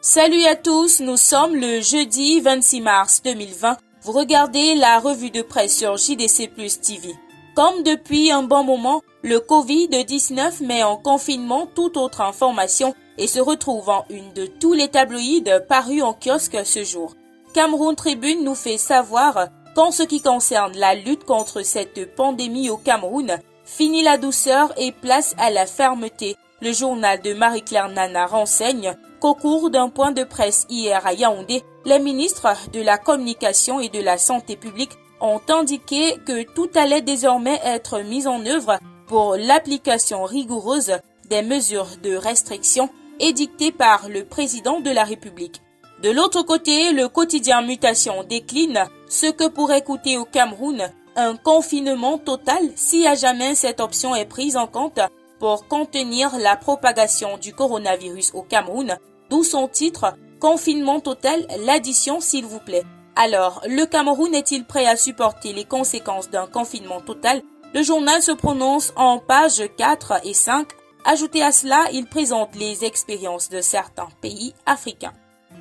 Salut à tous, nous sommes le jeudi 26 mars 2020. Vous regardez la revue de presse sur JDC Plus TV. Comme depuis un bon moment, le Covid-19 met en confinement toute autre information et se retrouve en une de tous les tabloïds parus en kiosque ce jour. Cameroun Tribune nous fait savoir qu'en ce qui concerne la lutte contre cette pandémie au Cameroun, fini la douceur et place à la fermeté. Le journal de Marie-Claire Nana renseigne qu'au cours d'un point de presse hier à Yaoundé, les ministres de la Communication et de la Santé publique ont indiqué que tout allait désormais être mis en œuvre pour l'application rigoureuse des mesures de restriction édictées par le président de la République. De l'autre côté, le quotidien Mutation décline ce que pourrait coûter au Cameroun un confinement total si à jamais cette option est prise en compte pour contenir la propagation du coronavirus au Cameroun, d'où son titre « Confinement total, l'addition s'il vous plaît ». Alors, le Cameroun est-il prêt à supporter les conséquences d'un confinement total? Le journal se prononce en pages 4 et 5. Ajouté à cela, il présente les expériences de certains pays africains.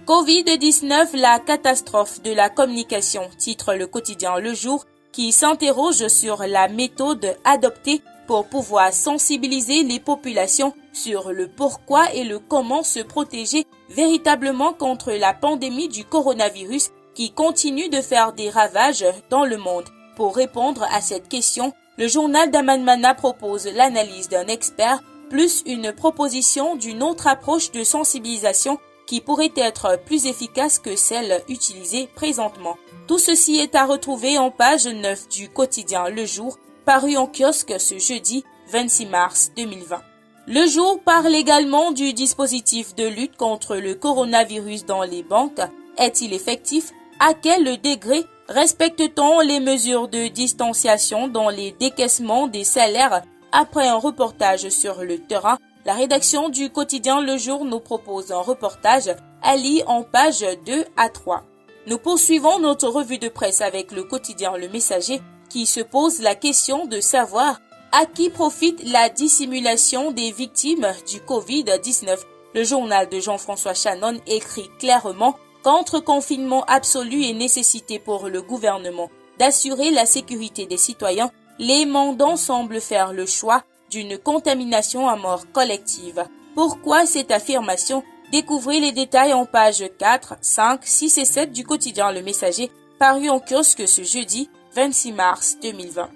Covid-19, la catastrophe de la communication, titre le quotidien Le Jour, qui s'interroge sur la méthode adoptée pour pouvoir sensibiliser les populations sur le pourquoi et le comment se protéger véritablement contre la pandémie du coronavirus qui continue de faire des ravages dans le monde. Pour répondre à cette question, le journal d'Amanmana propose l'analyse d'un expert plus une proposition d'une autre approche de sensibilisation qui pourrait être plus efficace que celle utilisée présentement. Tout ceci est à retrouver en page 9 du quotidien Le Jour, paru en kiosque ce jeudi 26 mars 2020. Le Jour parle également du dispositif de lutte contre le coronavirus dans les banques. Est-il effectif? À quel degré respecte-t-on les mesures de distanciation dans les décaissements des salaires? Après un reportage sur le terrain, la rédaction du quotidien Le Jour nous propose un reportage à lire en pages 2 à 3. Nous poursuivons notre revue de presse avec le quotidien Le Messager qui se pose la question de savoir à qui profite la dissimulation des victimes du Covid-19. Le journal de Jean-François Chanon écrit clairement qu'entre confinement absolu et nécessité pour le gouvernement d'assurer la sécurité des citoyens, les mandants semblent faire le choix d'une contamination à mort collective. Pourquoi cette affirmation? Découvrez les détails en pages 4, 5, 6 et 7 du quotidien Le Messager, paru en kiosque ce jeudi 26 mars 2020.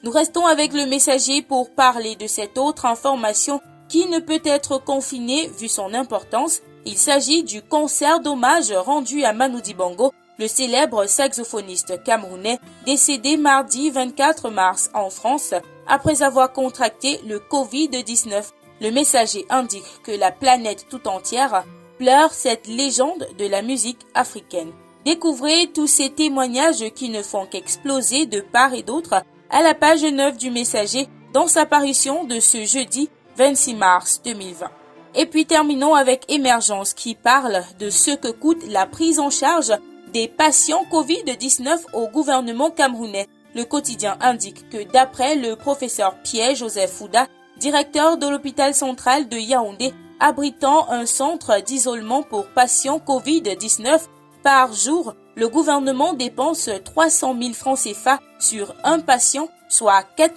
Nous restons avec Le Messager pour parler de cette autre information qui ne peut être confinée vu son importance. Il s'agit du concert d'hommage rendu à Manu Dibango, le célèbre saxophoniste camerounais décédé mardi 24 mars en France après avoir contracté le Covid-19. Le Messager indique que la planète tout entière pleure cette légende de la musique africaine. Découvrez tous ces témoignages qui ne font qu'exploser de part et d'autre à la page 9 du Messager dans sa parution de ce jeudi 26 mars 2020. Et puis terminons avec Émergence qui parle de ce que coûte la prise en charge des patients Covid-19 au gouvernement camerounais. Le quotidien indique que d'après le professeur Pierre-Joseph Fouda, directeur de l'hôpital central de Yaoundé, abritant un centre d'isolement pour patients Covid-19, par jour, le gouvernement dépense 300 000 francs CFA sur un patient, soit 4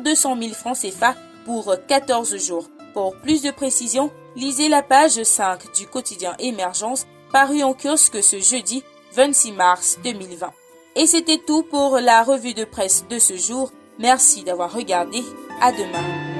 200 000 francs CFA pour 14 jours. Pour plus de précisions, lisez la page 5 du quotidien Émergence, paru en kiosque ce jeudi 26 mars 2020. Et c'était tout pour la revue de presse de ce jour. Merci d'avoir regardé. À demain.